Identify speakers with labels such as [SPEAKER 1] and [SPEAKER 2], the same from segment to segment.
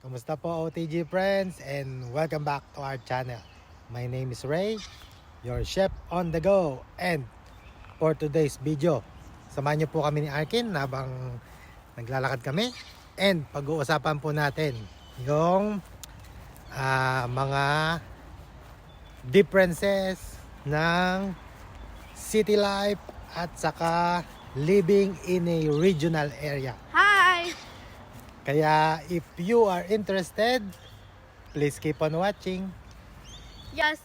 [SPEAKER 1] Kumusta po OTG friends, and welcome back to our channel. My name is Ray, your chef on the go. And for today's video, samahan niyo po kami ni Arkin habang naglalakad kami. And pag-uusapan po natin yung mga differences ng city life at saka living in a regional area.
[SPEAKER 2] Hi!
[SPEAKER 1] Kaya if you are interested, please keep on watching.
[SPEAKER 2] Yes,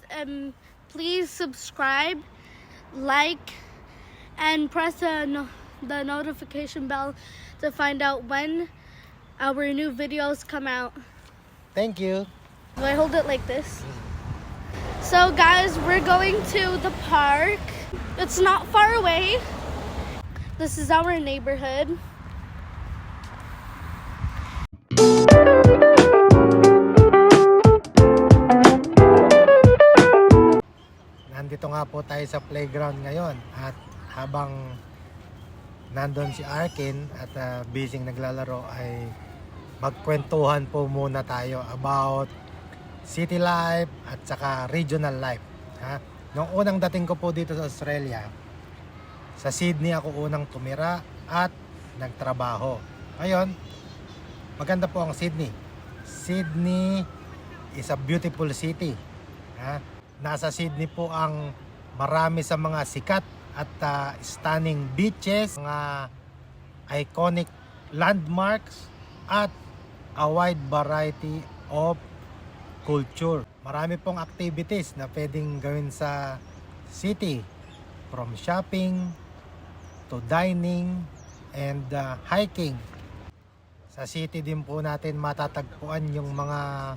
[SPEAKER 2] please subscribe, like, and press the notification bell to find out when our new videos come out.
[SPEAKER 1] Thank you.
[SPEAKER 2] Do I hold it like this? So guys, we're going to the park. It's not far away. This is our neighborhood.
[SPEAKER 1] Nandito nga po tayo sa playground ngayon at habang nandun si Arkin at busy naglalaro ay magkwentuhan po muna tayo about city life at saka regional life. Noong unang dating ko po dito sa Australia, sa Sydney ako unang tumira at nagtrabaho. Ngayon, maganda po ang Sydney. Sydney is a beautiful city. Nasa Sydney po ang marami sa mga sikat at stunning beaches, mga iconic landmarks at a wide variety of culture. Marami pong activities na pwedeng gawin sa city, from shopping to dining and hiking. Sa city din po natin matatagpuan yung mga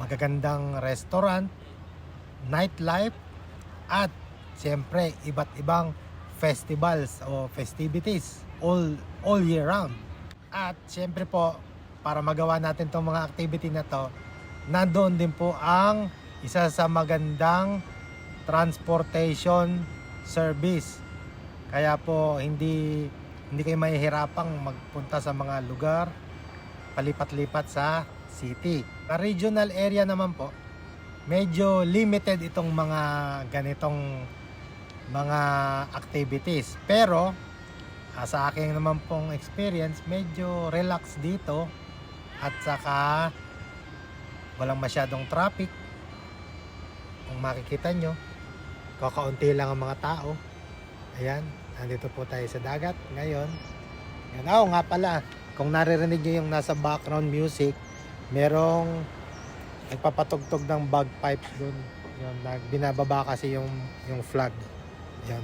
[SPEAKER 1] magagandang restaurant, nightlife, at siyempre iba't ibang festivals o festivities all year round. At siyempre po, para magawa natin itong mga activity na to, nandoon din po ang isa sa magandang transportation service. Kaya po hindi kayo mahihirapang magpunta sa mga lugar, palipat-lipat sa city. Sa regional area naman po, medyo limited itong mga ganitong mga activities. Pero sa aking naman pong experience, medyo relax dito at saka walang masyadong traffic. Kung makikita nyo, kakaunti lang ang mga tao. Ayan, nandito po tayo sa dagat ngayon. Ayan, nga pala, kung naririnig nyo yung nasa background music, merong nagpapatugtog ng bagpipes dun. Yun, binababa kasi yung flag. Yan.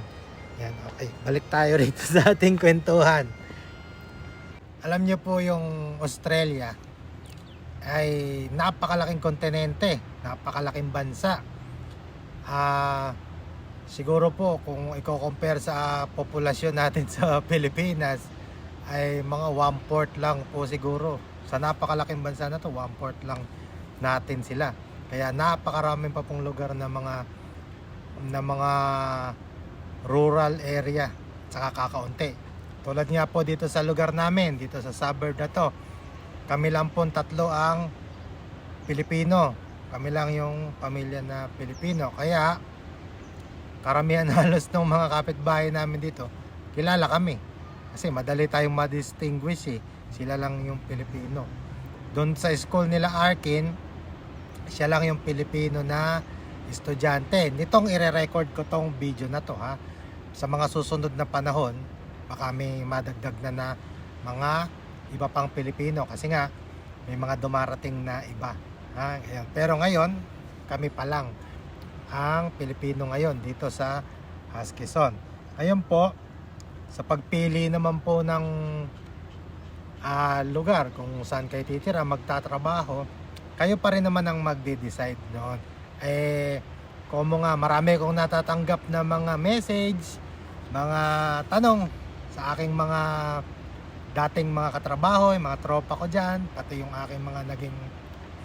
[SPEAKER 1] Yan, okay. Balik tayo rito sa ating kwentuhan. Alam nyo po yung Australia ay napakalaking kontinente, napakalaking bansa. Siguro po kung i-compare sa populasyon natin sa Pilipinas ay mga 1/4 lang po siguro. Sa napakalaking bansa na to, 1/4 lang natin sila. Kaya napakaraming pa pong lugar na mga rural area, saka kakaunti. Tulad nga po dito sa lugar namin, dito sa suburb na to, kami lang po tatlo ang Pilipino. Kami lang yung pamilya na Pilipino. Kaya karamihan halos ng mga kapitbahay namin dito, kilala kami. Kasi madali tayong ma-distinguish Sila lang yung Pilipino. Doon sa school nila Arkin, siya lang yung Pilipino na estudyante. Nitong ire-record ko tong video na to sa mga susunod na panahon, baka may madagdag na mga iba pang Pilipino kasi nga may mga dumarating na iba. Pero ngayon, kami pa lang ang Pilipino ngayon dito sa Quezon. Ngayon po, sa pagpili naman po ng lugar kung saan kayo titira, magtatrabaho, kayo pa rin naman ang magde-decide doon. Kung marami kong natatanggap na mga message, mga tanong sa aking mga dating mga katrabaho, yung mga tropa ko dyan, pati yung aking mga naging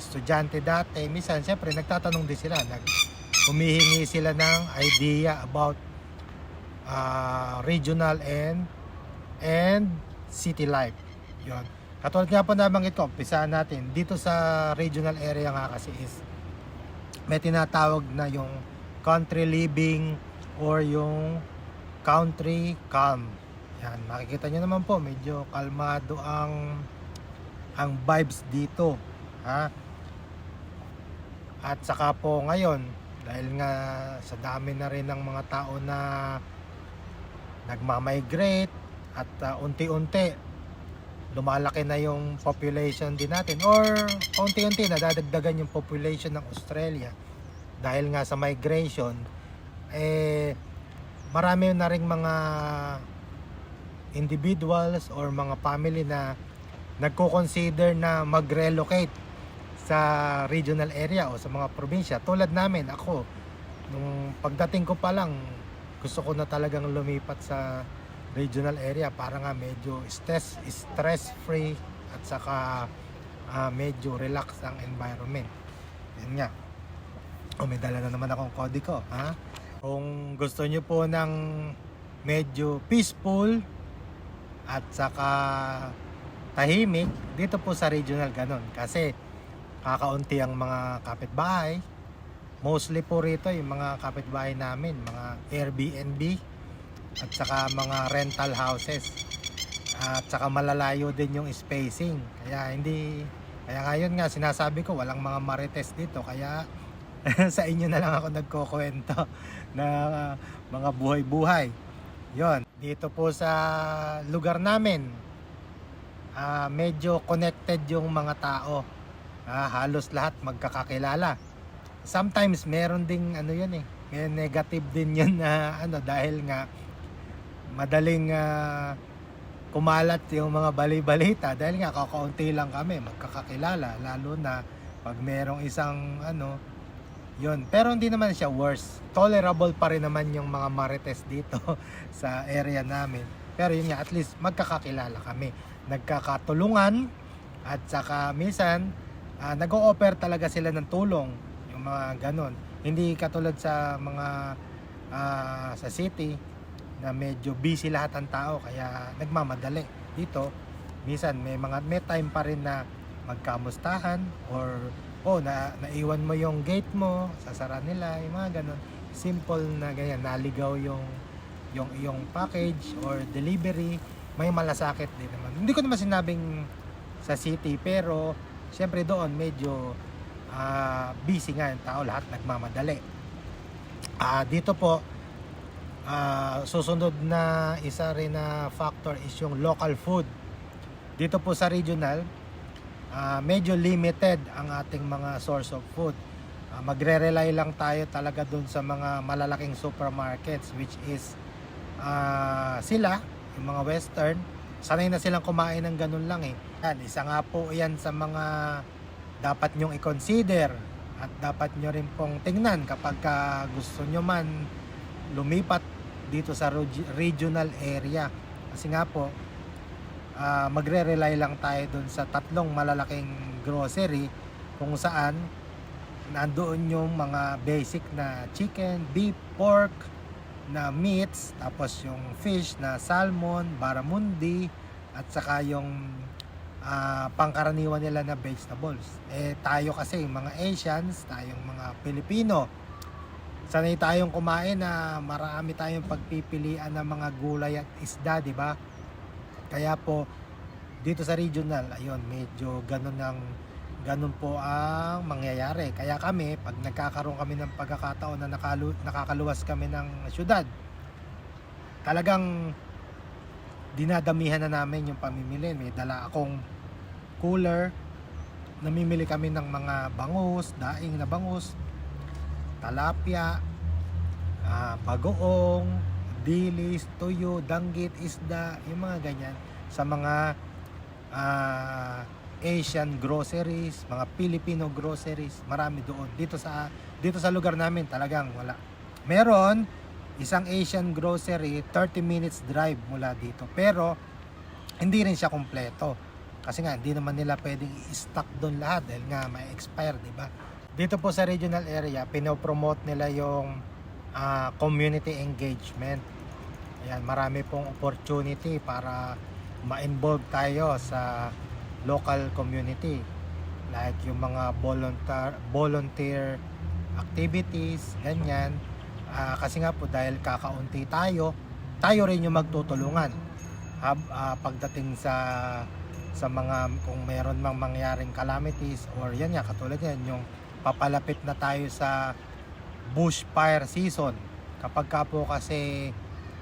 [SPEAKER 1] estudyante dati. Minsan, siyempre, nagtatanong din sila. Humihingi sila ng idea about regional and city life. Yun. Katulad nga po nabanggit ko, umpisahan natin. Dito sa regional area nga kasi is may tinatawag na yung country living or yung country calm. Yan, makikita nyo naman po, medyo kalmado ang vibes dito. Ha? At saka po ngayon, dahil nga sa dami na rin ng mga tao na nagmamigrate at unti-unti lumalaki na yung population din natin, or unti-unti nadadagdagan yung population ng Australia dahil nga sa migration, marami na ring mga individuals or mga family na nagko-consider na mag-relocate sa regional area o sa mga probinsya. Tulad namin, ako, nung pagdating ko pa lang, gusto ko na talagang lumipat sa regional area para nga medyo stress-free at saka medyo relax ang environment. Yan nga. May dala na naman akong kode ko. Ha? Kung gusto nyo po ng medyo peaceful at saka tahimik, dito po sa regional ganon. Kasi kakaunti ang mga kapitbahay. Mostly po rito yung mga kapitbahay namin, mga Airbnb at saka mga rental houses. At saka malalayo din yung spacing. Kaya ngayon nga sinasabi ko walang mga marites dito, kaya sa inyo na lang ako nagkukwento na mga buhay-buhay. Yon, dito po sa lugar namin, medyo connected yung mga tao. Halos lahat magkakakilala. Sometimes meron ding may negative din yun na dahil nga madaling kumalat yung mga bali-balita dahil nga kakaunti lang kami magkakakilala, lalo na pag merong isang yun. Pero hindi naman siya worse, tolerable pa rin naman yung mga marites dito sa area namin. Pero yun nga, at least magkakakilala kami, nagkakatulungan, at saka minsan nag-o-offer talaga sila ng tulong, yung mga ganon. Hindi katulad sa mga sa city na medyo busy lahat ng tao kaya nagmamadali. Dito minsan may time pa rin na magkamustahan, or naiwan mo yung gate mo, sasara nila, yung mga ganon. Simple na ganyan, naligaw yung iyong package or delivery, may malasakit din naman. Hindi ko naman sinabing sa city, pero syempre doon medyo busy nga yung tao, lahat nagmamadali. Dito po susunod na isa rin na factor is yung local food. Dito po sa regional, medyo limited ang ating mga source of food. Magre-rely lang tayo talaga dun sa mga malalaking supermarkets, which is sila, yung mga western, sanay na silang kumain ng ganun lang Yan, isa nga po yan sa mga dapat nyong i-consider at dapat nyo rin pong tingnan kapag gusto nyo man lumipat dito sa regional area. Kasi nga po, magre-rely lang tayo dun sa tatlong malalaking grocery kung saan nandoon yung mga basic na chicken, beef, pork na meats, tapos yung fish na salmon, barramundi, at saka yung pangkaraniwan nila na vegetables. Tayo kasi mga Asians, tayong mga Pilipino, sanay tayong kumain na marami tayong pagpipilian ng mga gulay at isda, di ba? Kaya po dito sa regional, ayun, medyo ganun po ang mangyayari. Kaya kami, pag nagkakaroon kami ng pagkakataon na nakakaluwas kami ng syudad, talagang dinadamihan na namin yung pamimili. May dala akong cooler, namimili kami ng mga bangus, daing na bangus, talapia, bagoong, dilis, tuyo, danggit, isda, yung mga ganyan sa mga Asian groceries, mga Filipino groceries, marami doon. Dito sa lugar namin talagang wala. Meron isang Asian grocery 30 minutes drive mula dito, pero hindi rin siya kompleto kasi nga hindi naman nila pwedeng i-stock doon lahat dahil nga may expire, di ba? Dito po sa regional area, pinopromote nila yung community engagement. Ayan, marami pong opportunity para ma-involve tayo sa local community, like yung mga volunteer activities, ganyan. Kasi nga po dahil kakaunti tayo rin yung magtutulungan pagdating sa mga kung mayroon mang mangyaring calamities, or yan nga katulad yan yung papalapit na tayo sa bushfire season. Kapag ka po kasi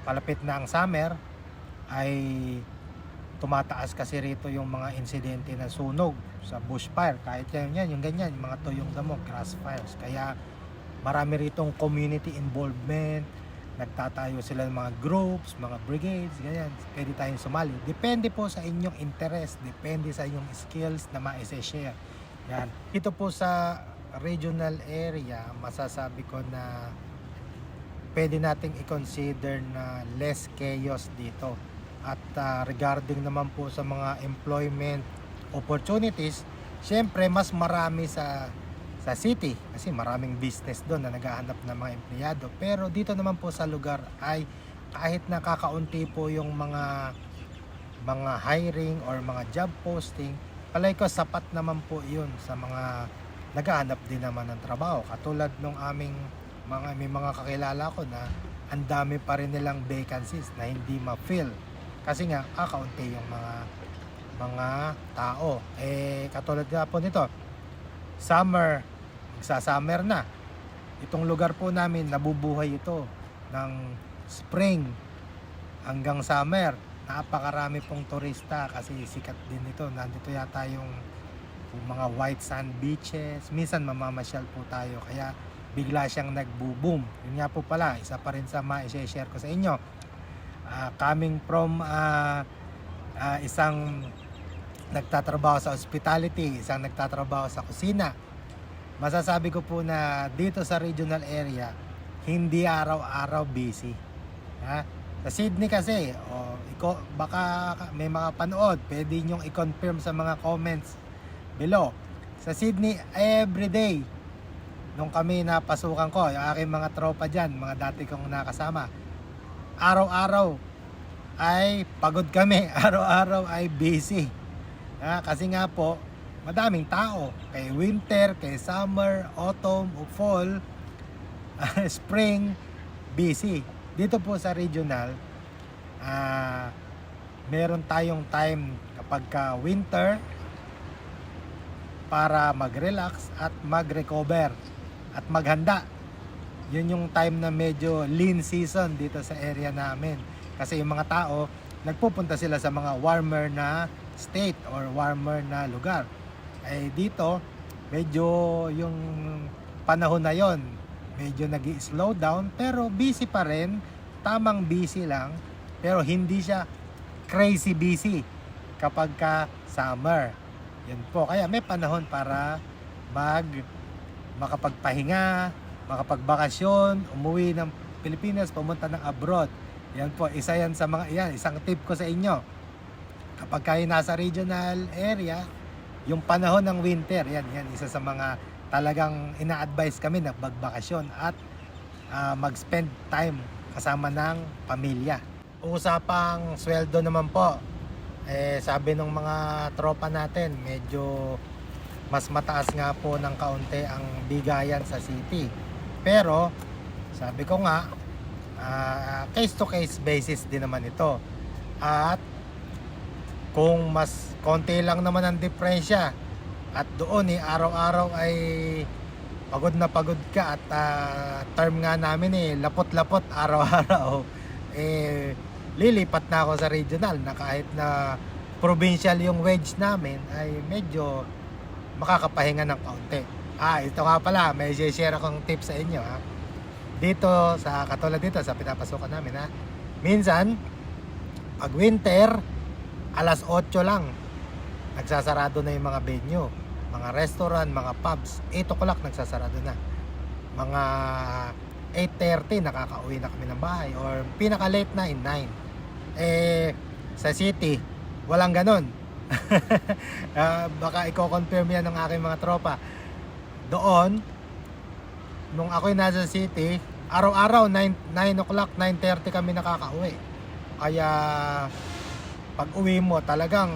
[SPEAKER 1] palapit na ang summer, ay tumataas kasi rito yung mga insidente na sunog sa bushfire. Kahit yan yung ganyan, yung mga tuyong damo, grass fires. Kaya marami ritong community involvement, nagtatayo sila ng mga groups, mga brigades, ganyan. Pwede tayong sumali. Depende po sa inyong interest, depende sa inyong skills na ma-share. Yan. Ito po sa regional area, masasabi ko na pwede nating i-consider na less chaos dito. At regarding naman po sa mga employment opportunities, syempre mas marami sa city kasi maraming business doon na naghahanap ng mga empleyado. Pero dito naman po sa lugar ay kahit nakakaunti po yung mga hiring or mga job posting, palay ko sapat naman po yun sa mga naghahanap din naman ng trabaho. Katulad nung may mga kakilala ko na ang dami pa rin nilang vacancies na hindi ma-fill. Kasi nga, kakaunti yung mga tao. Katulad nga po nito, magsasummer na. Itong lugar po namin, nabubuhay ito ng spring hanggang summer. Napakarami pong turista kasi sikat din ito. Nandito yata yung mga white sand beaches. Minsan mamamasyal po tayo. Kaya bigla siyang nagbo-boom. Yun nga po pala, isa pa rin sa ma-share ko sa inyo. Coming from isang nagtatrabaho sa hospitality, isang nagtatrabaho sa kusina, masasabi ko po na dito sa regional area, hindi araw-araw busy. Sa Sydney kasi, baka may mga panood, pwede nyong i-confirm sa mga comments below. Sa Sydney, everyday, nung kami napasukan ko, yung aking mga tropa dyan, mga dati kong nakasama, araw-araw ay pagod kami, araw-araw ay busy. Kasi nga po, madaming tao. Kay winter, kay summer, autumn, o fall, spring, busy. Dito po sa regional, meron tayong time kapag winter para mag-relax at mag-recover at maghanda. Yun yung time na medyo lean season dito sa area namin. Kasi yung mga tao, nagpupunta sila sa mga warmer na state or warmer na lugar. Dito, medyo yung panahon na yon, medyo nag-slow down, pero busy pa rin, tamang busy lang, pero hindi siya crazy busy kapag ka summer. Yan po, kaya may panahon para makapagpahinga, makapagbakasyon, umuwi ng Pilipinas, pumunta ng abroad. Yan po, isang tip ko sa inyo. Kapag kayo nasa regional area, yung panahon ng winter, yan isa sa mga talagang ina-advise kami na magbakasyon at mag-spend time kasama ng pamilya. Usapang sweldo naman po, sabi ng mga tropa natin, medyo mas mataas nga po ng kaunti ang bigayan sa city. Pero sabi ko nga, case to case basis din naman ito. At kung mas konti lang naman ang diferensya at doon araw-araw ay pagod na pagod ka at term nga namin lapot-lapot araw-araw, lilipat na ako sa regional na kahit na provincial yung wage namin ay medyo makakapahinga ng kaunti. Ito nga pala, may share akong tips sa inyo. Dito, katulad dito sa pinapasukan namin. Minsan, pag winter, alas 8 lang, nagsasarado na yung mga venue. Mga restaurant, mga pubs, 8 o'clock nagsasarado na. Mga 8:30 nakakauwi na kami ng bahay, or pinaka-late na 9. Sa city, walang ganon. Baka i-confirm yan ng aking mga tropa. Doon, nung ako'y nasa city, araw-araw 9 o'clock, 9:30 kami nakakauwi. Kaya pag uwi mo talagang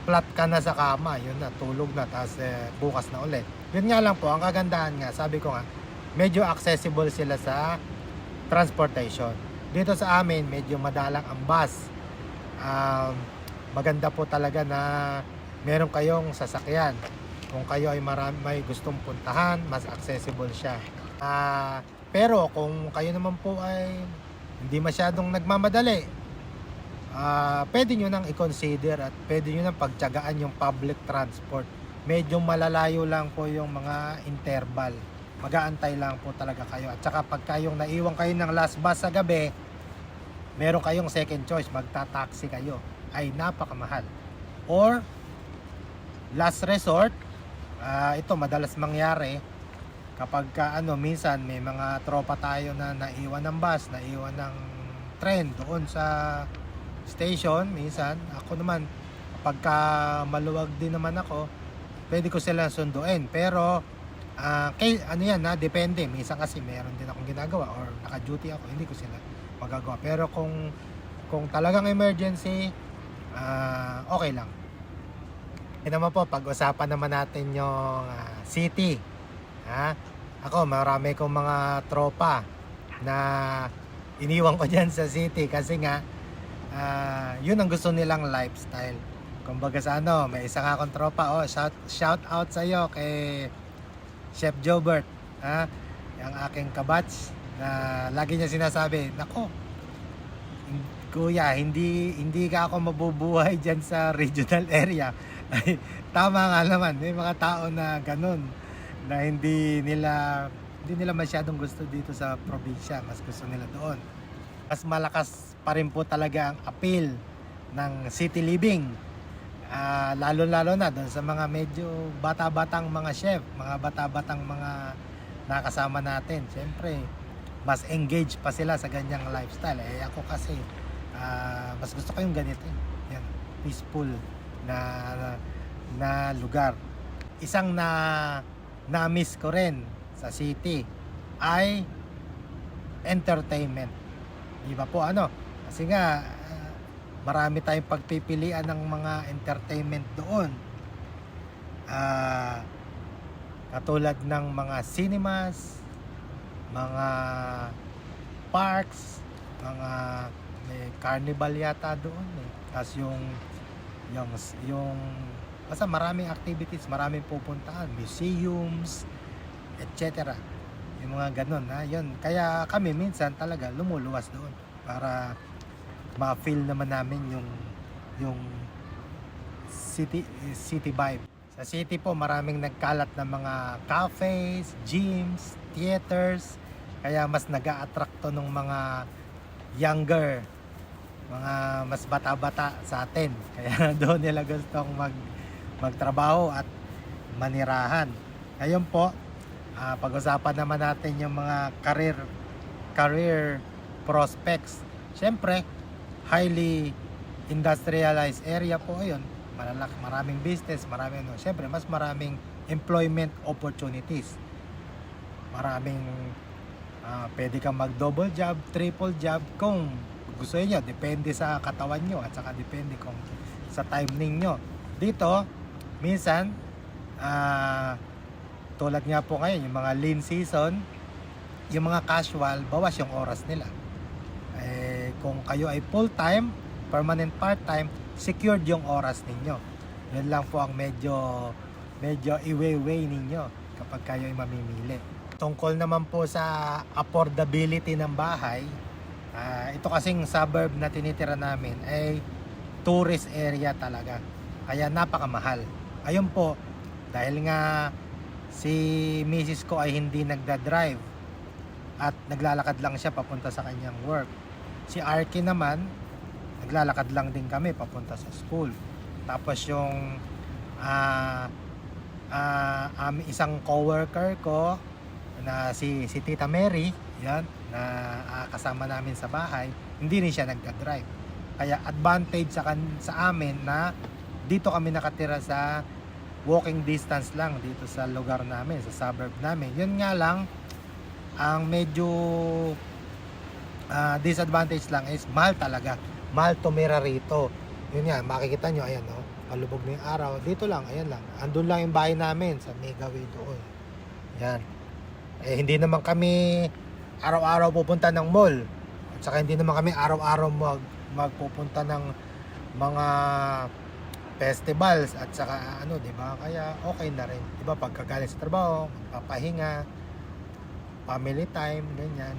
[SPEAKER 1] flat ka na sa kama, yun na, tulog na, tapos bukas na ulit. Yun nga lang po, ang kagandahan nga, sabi ko nga, medyo accessible sila sa transportation. Dito sa amin, medyo madalang ang bus. Maganda po talaga na meron kayong sasakyan. Kung kayo ay may gustong puntahan, mas accessible siya. Pero kung kayo naman po ay hindi masyadong nagmamadali, pwede nyo nang i-consider at pwede nyo nang pagtiyagaan yung public transport. Medyo malalayo lang po yung mga interval. Mag-aantay lang po talaga kayo. At saka pagka yung naiwan kayo ng last bus sa gabi, meron kayong second choice, magta-taxi kayo. Ay napakamahal. Or last resort, ito madalas mangyari kapag minsan may mga tropa tayo na naiwan ng bus, naiwan ng tren doon sa station. Minsan ako naman, kapag maluwag din naman ako, pwede ko sila sunduin. Pero depende. Minsan kasi meron din akong ginagawa or naka-duty ako, hindi ko sila magagawa. Pero kung talagang emergency, okay lang. Naman po, pag-usapan naman natin yung city. Ako, marami kong mga tropa na iniwan ko dyan sa city kasi nga yun ang gusto nilang lifestyle. Kumbaga sa may isa nga akong tropa, shout out sa iyo kay Chef Jobert, yung aking kabatch, na lagi niya sinasabi, nako, kuya, hindi ka ako mabubuhay dyan sa regional area. Ay, tama nga naman, may mga tao na ganun, na hindi nila masyadong gusto dito sa probinsya, mas gusto nila doon. Mas malakas pa rin po talaga ang appeal ng city living, lalo na doon sa mga medyo bata-batang mga chef, mga bata-batang mga nakasama natin. Siyempre, mas engaged pa sila sa ganyang lifestyle. Ako kasi, mas gusto ko yung ganito. Yan, peaceful na lugar. Isang na-miss ko rin sa city ay entertainment. Di ba po Kasi nga marami tayong pagpipilian ng mga entertainment doon. Katulad ng mga cinemas, mga parks, may carnival yata doon. Tapos yung basta maraming activities, maraming pupuntahan, museums, etc. Yung mga ganun, yun. Kaya kami minsan talaga lumuluwas doon para ma-feel naman namin yung city vibe. Sa city po, maraming nagkalat na mga cafes, gyms, theaters. Kaya mas nag-a-attract to ng mga younger, mga mas bata-bata sa atin. Kaya doon nila gustong magtrabaho at manirahan. Ngayon po, pag-usapan naman natin yung mga career prospects. Siyempre, highly industrialized area po yun. Maraming business, siyempre mas maraming employment opportunities. Maraming pwede kang mag-double job, triple job kung gusto niyo, depende sa katawan nyo at saka depende kung sa timing nyo. Dito, minsan tulad nga po ngayon, yung mga lean season, yung mga casual, bawas yung oras nila. Kung kayo ay full-time, permanent part-time, secured yung oras ninyo. Yan lang po ang medyo i-weigh ninyo kapag kayo ay mamimili. Tungkol naman po sa affordability ng bahay, ito kasing suburb na tinitira namin ay tourist area talaga. Kaya napakamahal. Ayun po, dahil nga si misis ko ay hindi nagda-drive at naglalakad lang siya papunta sa kanyang work. Si Arky naman, naglalakad lang din kami papunta sa school. Tapos yung isang coworker ko na si Tita Mary, yan, na kasama namin sa bahay, hindi rin siya nagda-drive. Kaya advantage sa amin na dito kami nakatira sa walking distance lang dito sa lugar namin, sa suburb namin. Yun nga lang, ang medyo disadvantage lang is mahal talaga. Mahal tumira rito. Yun nga, makikita nyo, ayan, palubog na yung araw. Dito lang, ayan lang. Andun lang yung bahay namin sa Megaway doon. Yan. Eh, hindi naman kami araw-araw pupunta ng mall. At saka hindi naman kami araw-araw magpupunta ng mga festivals at saka ano, 'di ba? Kaya okay na rin. 'Di ba pagkagaling sa trabaho, magpapahinga, family time, ganyan.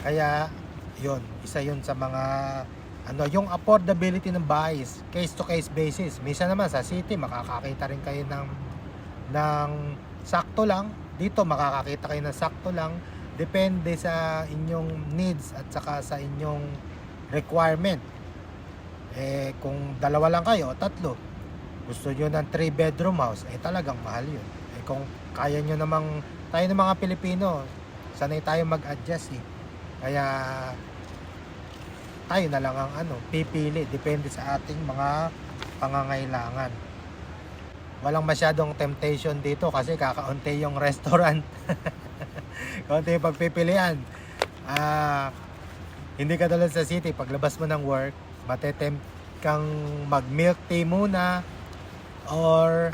[SPEAKER 1] Kaya 'yon, isa 'yon sa mga ano, yung affordability ng bahay, case to case basis. Minsan naman sa city makakakita rin kayo ng sakto lang. Dito makakakita kayo ng sakto lang. Depende sa inyong needs at saka sa inyong requirement. Eh, kung dalawa lang kayo o tatlo, gusto nyo ng 3-bedroom house, eh talagang mahal yun. Eh, kung kaya nyo namang, tayo ng mga Pilipino, sanay tayo mag-adjust eh. Kaya, tayo na lang ang pipili. Depende sa ating mga pangangailangan. Walang masyadong temptation dito kasi kakaunti yung restaurant. Kaunti yung pagpipilian. Hindi ka tulad sa city, paglabas mo ng work, matetempt kang mag milk tea muna or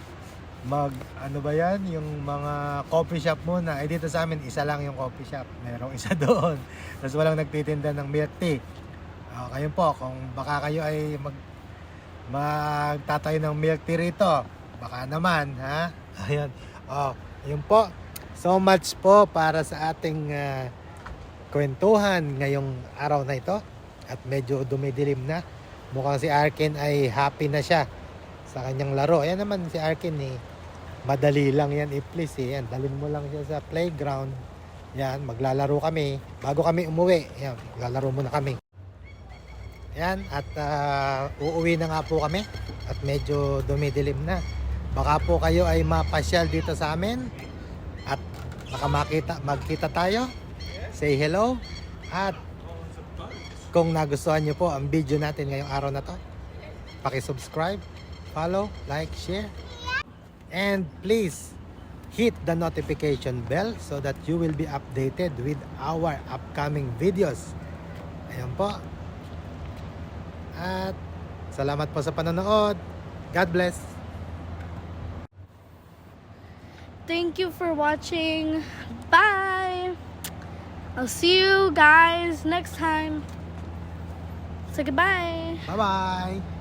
[SPEAKER 1] ano ba yan, yung mga coffee shop muna. Eh dito sa amin, isa lang yung coffee shop, merong isa doon, tapos walang nagtitinda ng milk tea. Kayo po, kung baka kayo ay magtatayo ng milk tea rito, baka naman, ha? Ayan. Yun po, so much po para sa ating kwentuhan ngayong araw na ito. At medyo dumidilim na. Mukhang si Arkin ay happy na siya sa kanyang laro. Ayan naman si Arkin eh. Madali lang yan i-please eh. Yan, dalhin mo lang siya sa playground. Yan, maglalaro kami. Bago kami umuwi, yan, maglalaro muna kami. Yan, at uuwi na nga po kami. At medyo dumidilim na. Baka po kayo ay mapasyal dito sa amin. At baka magkita tayo. Say hello. At kung nagustuhan nyo po ang video natin ngayong araw na to, paki-subscribe, follow, like, share. And please hit the notification bell so that you will be updated with our upcoming videos. Ayan po. At salamat po sa panonood. God bless.
[SPEAKER 2] Thank you for watching. Bye. I'll see you guys next time. So goodbye.
[SPEAKER 1] Bye-bye.